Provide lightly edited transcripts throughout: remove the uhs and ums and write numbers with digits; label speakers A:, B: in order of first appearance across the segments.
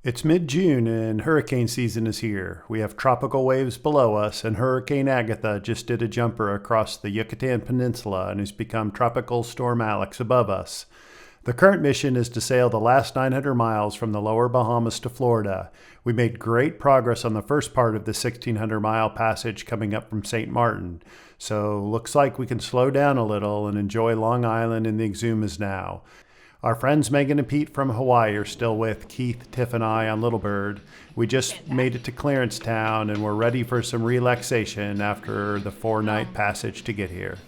A: It's mid-June and hurricane season is here. We have tropical waves below us, and Hurricane Agatha just did a jumper across the Yucatan Peninsula and has become Tropical Storm Alex above us. The current mission is to sail the last 900 miles from the lower Bahamas to Florida. We made great progress on the first part of the 1,600-mile passage coming up from St. Martin, so looks like we can slow down a little and enjoy Long Island and the Exumas now. Our friends Megan and Pete from Hawaii are still with Keith, Tif, and I on Little Bird. We just made it to Clarence Town and we're ready for some relaxation after the 4-night passage to get here.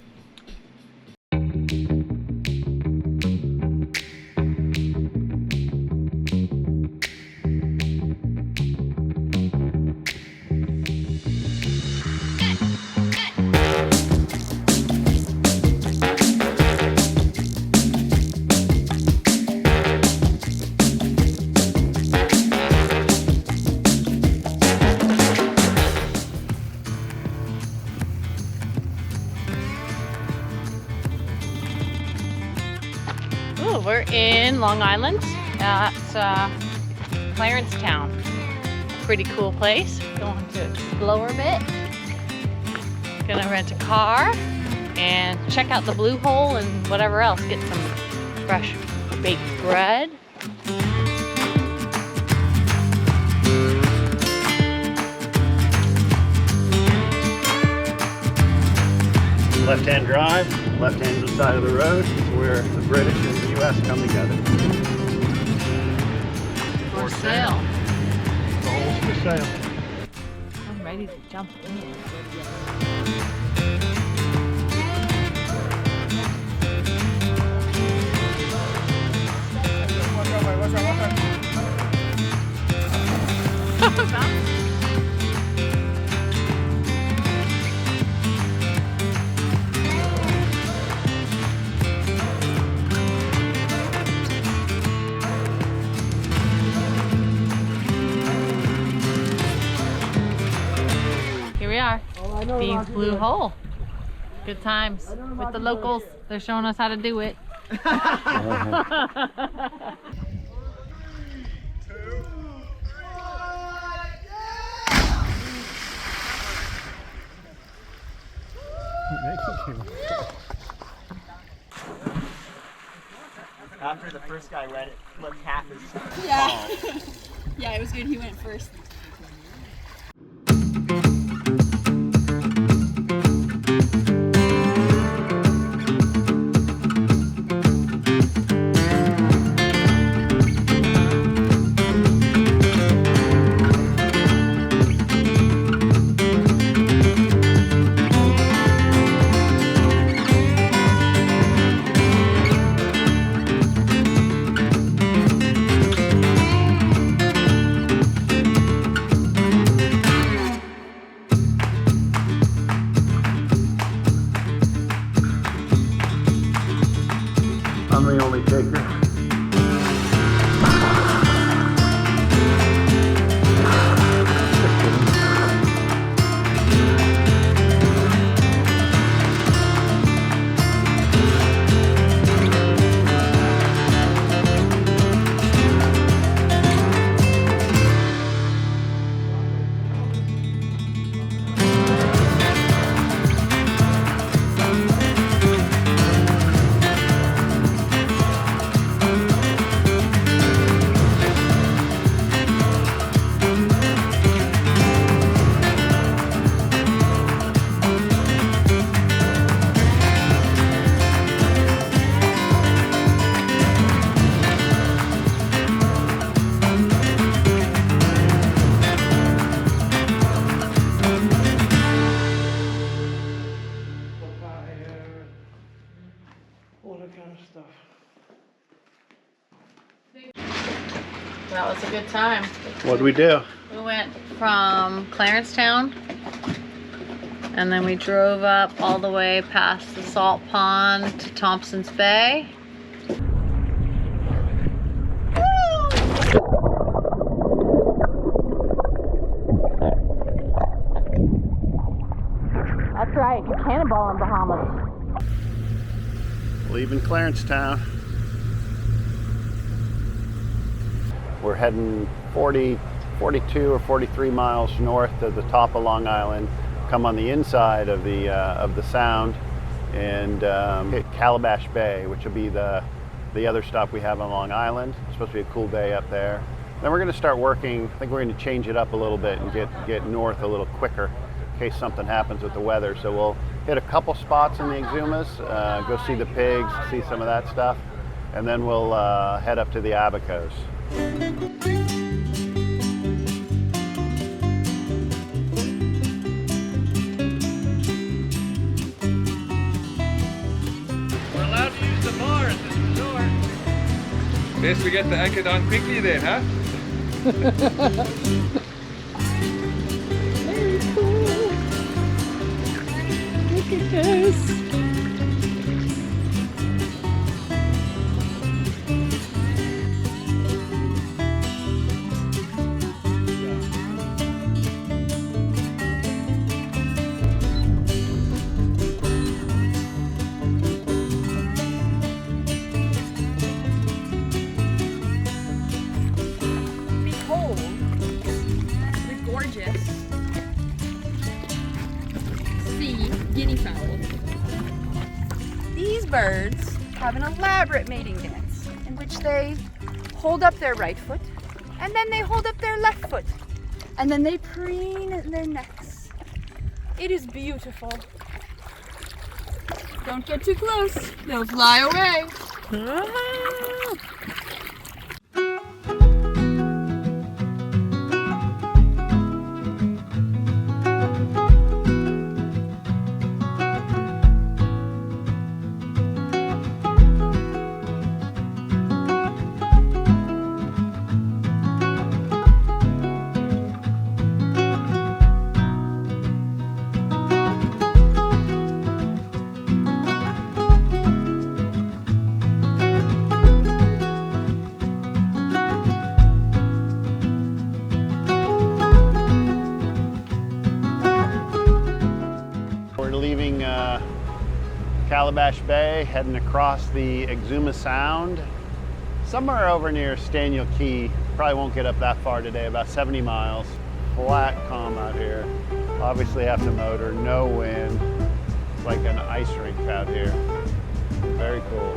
B: We're in Long Island at Clarence Town. Pretty cool place. Going to explore a bit. Gonna rent a car and check out the Blue Hole and whatever else. Get some fresh baked bread.
A: Left-hand drive, left-hand side of the road is where the British and the U.S. come together.
B: For sale.
A: The hole's for sale.
B: I'm ready to jump in. Watch out. We are the Blue Hole. Good times with the locals. They're showing us how to do it.
C: After the first guy let it flip half his
D: Yeah. Yeah, it was good. He went first.
A: I'm the only taker.
B: That was a good time.
A: What'd we do?
B: We went from Clarence Town and then we drove up all the way past the salt pond to Thompson's Bay. That's right, you cannonball in Bahamas.
A: Leaving Clarence Town. We're heading 42 or 43 miles north of the top of Long Island, come on the inside of the sound, and hit Calabash Bay, which will be the other stop we have on Long Island. It's supposed to be a cool day up there. Then we're going to start working. I think we're going to change it up a little bit and get north a little quicker in case something happens with the weather. So we'll hit a couple spots in the Exumas, go see the pigs, see some of that stuff, and then we'll head up to the Abacos.
E: We're allowed to use the bar at this resort. Guess we get the anchor done quickly then, huh?
B: Very cool. Look at this.
D: Behold the gorgeous sea guinea fowl. These birds have an elaborate mating dance in which they hold up their right foot and then they hold up their left foot and then they preen their necks. It is beautiful. Don't get too close, they'll fly away.
A: We're leaving Calabash Bay, heading across the Exumas Sound, somewhere over near Staniel Cay. Probably won't get up that far today, about 70 miles. Flat calm out here. Obviously have to motor, no wind. It's like an ice rink out here. Very cool.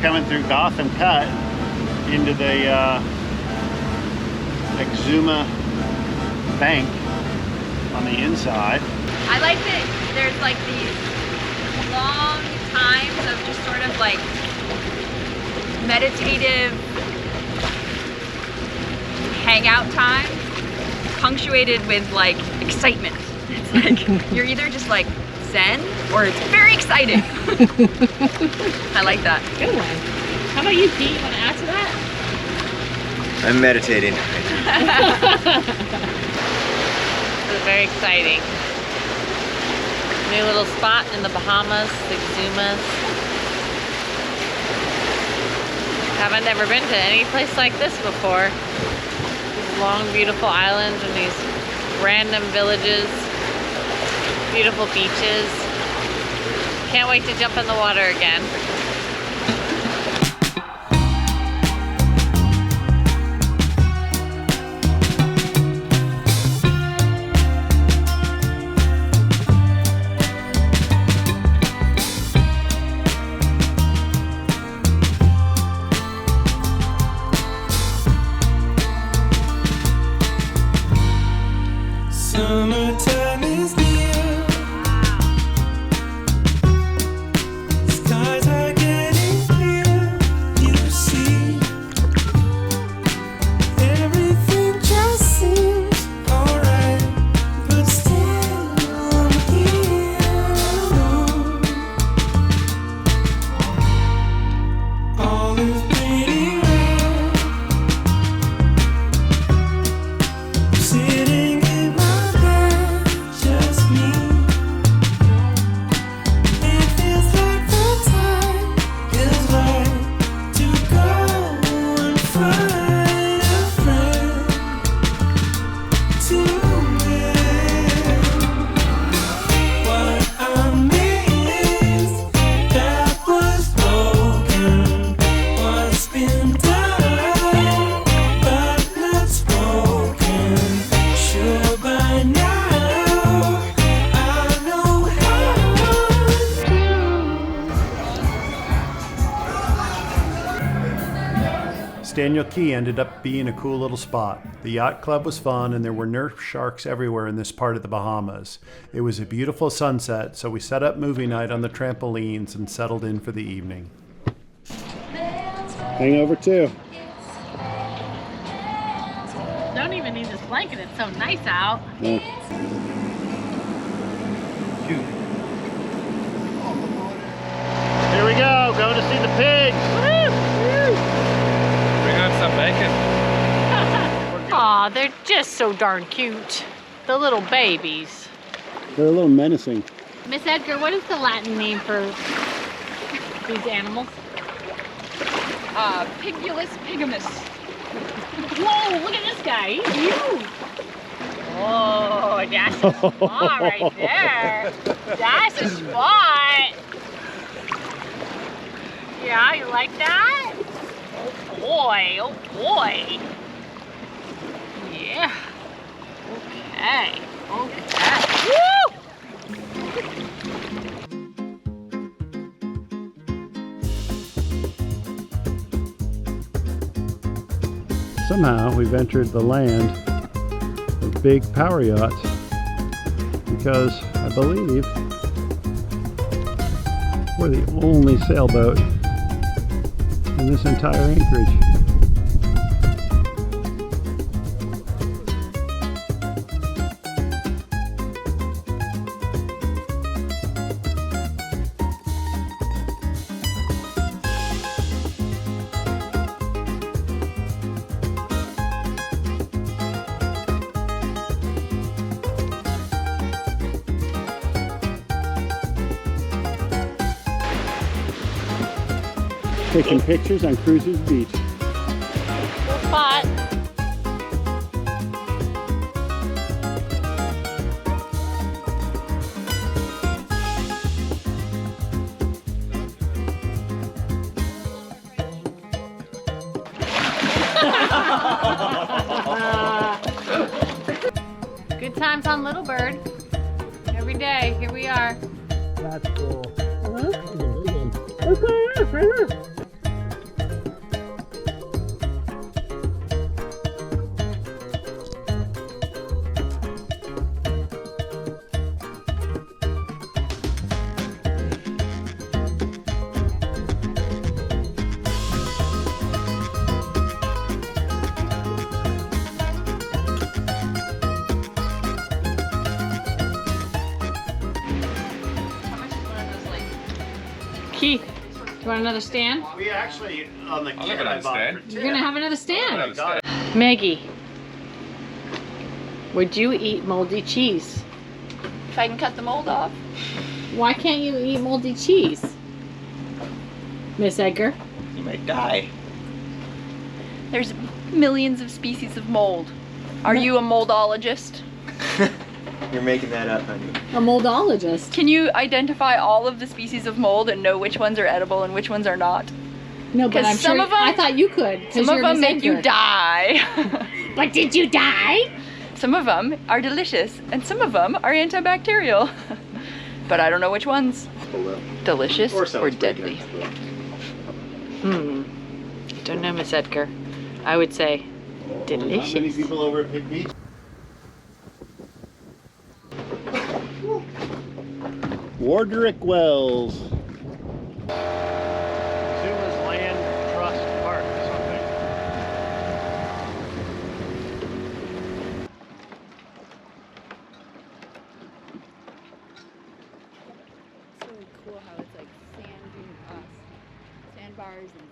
A: Coming through Gotham Cut into the Exuma bank on the inside.
D: I like that there's like these long times of just sort of like meditative hangout time punctuated with like excitement. It's like you're either just like zen or it's very exciting. I like that.
B: Good one. How about you, Pete? You want to add to that?
F: I'm meditating.
B: This is very exciting. New little spot in the Bahamas, the Exumas. Haven't ever been to any place like this before. These long, beautiful islands and these random villages. Beautiful beaches. Can't wait to jump in the water again.
G: Summertime is near. Skies are
A: Staniel Cay ended up being a cool little spot. The yacht club was fun and there were Nerf sharks everywhere in this part of the Bahamas. It was a beautiful sunset, so we set up movie night on the trampolines and settled in for the evening. Hangover 2.
B: Don't even need this blanket, it's so nice out.
A: Yeah. Here we go, going to see the pigs.
E: Bring on some bacon.
B: Aw, they're just so darn cute. The little babies.
A: They're a little menacing.
B: Miss Edgar, what is the Latin name for these animals?
D: Pigulus pigimus.
B: Whoa, look at this guy, he's huge. Oh, that's a spot right there. That's a spot. Yeah, you like that? Oh boy, oh boy. Yeah. Okay, okay. Woo!
A: Somehow we've entered the land of big power yachts because I believe we're the only sailboat in this entire anchorage. Taking pictures on Cruises Beach.
B: Cool spot. Good times on Little Bird. Every day, here we are.
A: That's cool.
B: Keith, do you want another stand?
A: We actually, on the
E: I'll have another stand.
B: You're gonna have another stand.
E: Another stand.
B: Maggie, would you eat moldy cheese?
D: If I can cut the mold off.
B: Why can't you eat moldy cheese? Miss Edgar?
C: You might die.
D: There's millions of species of mold. Are you a moldologist?
F: You're making that up, honey.
B: A moldologist.
D: Can you identify all of the species of mold and know which ones are edible and which ones are not?
B: No, but
D: 'Cause
B: I'm
D: some
B: sure,
D: of 'em-
B: I thought you could. 'Cause
D: Some of
B: you're
D: them
B: Miss
D: make you
B: Edgar.
D: die.
B: But did you die?
D: Some of them are delicious and some of them are antibacterial. But I don't know which ones. Delicious or deadly.
B: Don't know, Miss Edgar. I would say delicious.
A: Not many people over at Pig Beach. Warderick Wells. Exumas Land Trust Park or something.
D: It's really cool how it's like sandbars and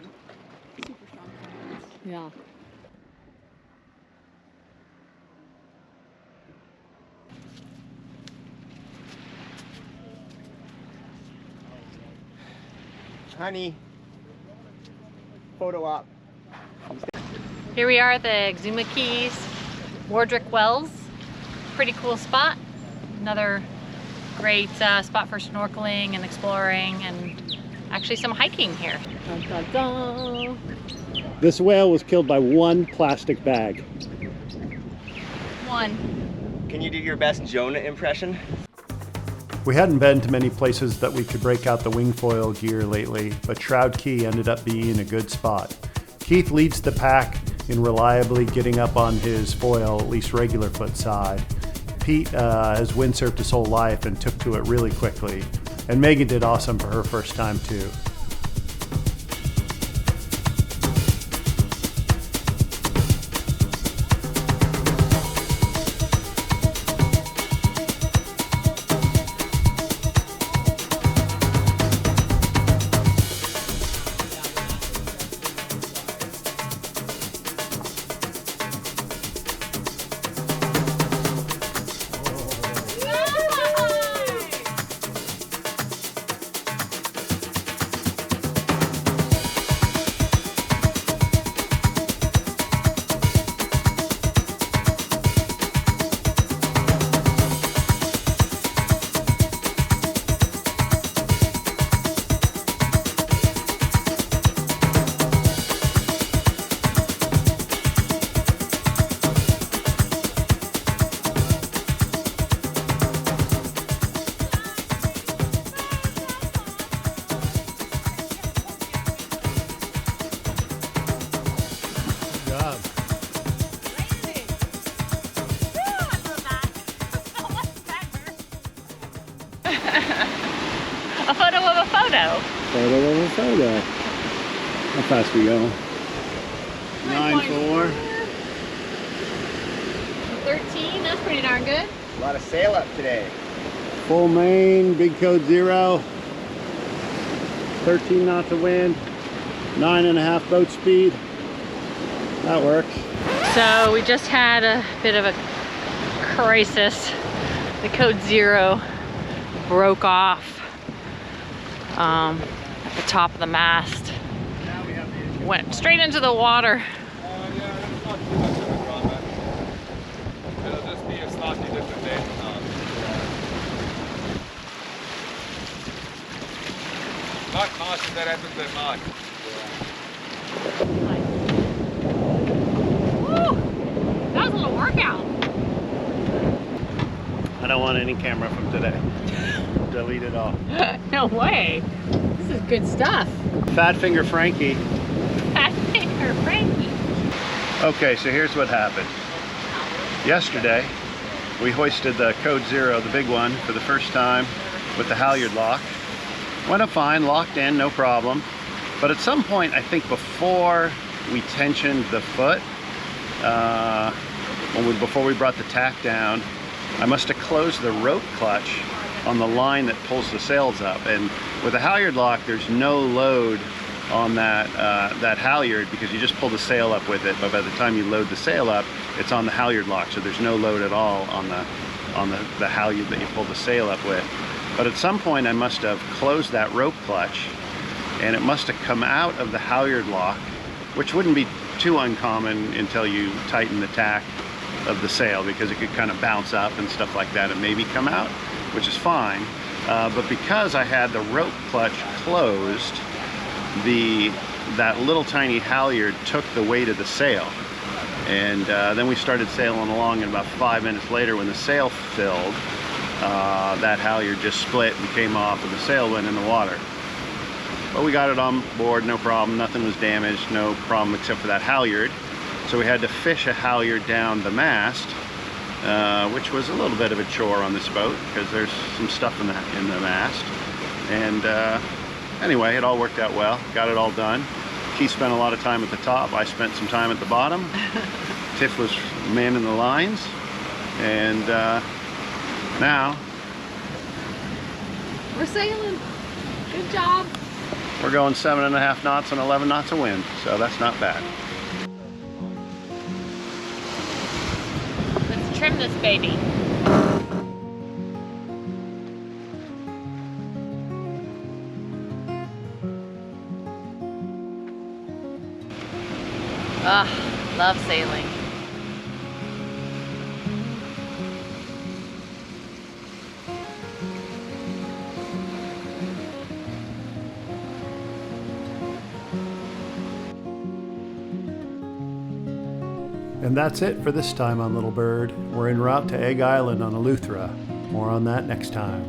D: super strong currents.
B: Yeah.
C: Honey. Photo op.
B: Here we are at the Exuma Keys, Warderick Wells. Pretty cool spot. Another great spot for snorkeling and exploring and actually some hiking here. Dun, dun, dun.
A: This whale was killed by one plastic bag.
D: One.
C: Can you do your best Jonah impression?
A: We hadn't been to many places that we could break out the wingfoil gear lately, but Shroud Cay ended up being a good spot. Keith leads the pack in reliably getting up on his foil, at least regular foot side. Pete has windsurfed his whole life and took to it really quickly. And Megan did awesome for her first time too.
B: A photo of a photo.
A: Photo of a photo. How fast we go? 9.4.
B: 13, that's pretty darn good.
C: A lot of sail up today.
A: Full main, big CodeZero. 13 knots of wind. 9.5 boat speed. That works.
B: So we just had a bit of a crisis. The CodeZero broke off at the top of the mast. Went straight into the water.
E: Yeah, that's not too much of a drama. It'll just be a slightly different day. Not nice if that happens at night.
B: Woo! That was a little workout.
A: I don't want any camera from today. Delete it all.
B: No way. This is good stuff.
A: Fat Finger Frankie.
B: Fat Finger Frankie.
A: Okay, so here's what happened. Yesterday, we hoisted the CodeZero, the big one, for the first time with the halyard lock. Went up fine, locked in, no problem. But at some point, I think before we tensioned the foot, before we brought the tack down, I must have closed the rope clutch on the line that pulls the sails up. And with a halyard lock, there's no load on that halyard because you just pull the sail up with it. But by the time you load the sail up, it's on the halyard lock, so there's no load at all on the halyard that you pull the sail up with. But at some point, I must have closed that rope clutch, and it must have come out of the halyard lock, which wouldn't be too uncommon until you tighten the tack of the sail, because it could kind of bounce up and stuff like that and maybe come out, which is fine. But because I had the rope clutch closed, that little tiny halyard took the weight of the sail. And then we started sailing along, and about 5 minutes later, when the sail filled, that halyard just split and came off, and the sail went in the water. But we got it on board, no problem. Nothing was damaged, no problem except for that halyard. So we had to fish a halyard down the mast, which was a little bit of a chore on this boat because there's some stuff in the mast. And anyway, it all worked out well. Got it all done. Keith spent a lot of time at the top. I spent some time at the bottom. Tif was manning the lines. And now
B: We're sailing. Good job.
A: we're going 7.5 knots and 11 knots of wind. So that's not bad.
B: Let's trim this baby. Ah, love sailing.
A: And that's it for this time on Little Bird. We're en route to Egg Island on Eleuthera. More on that next time.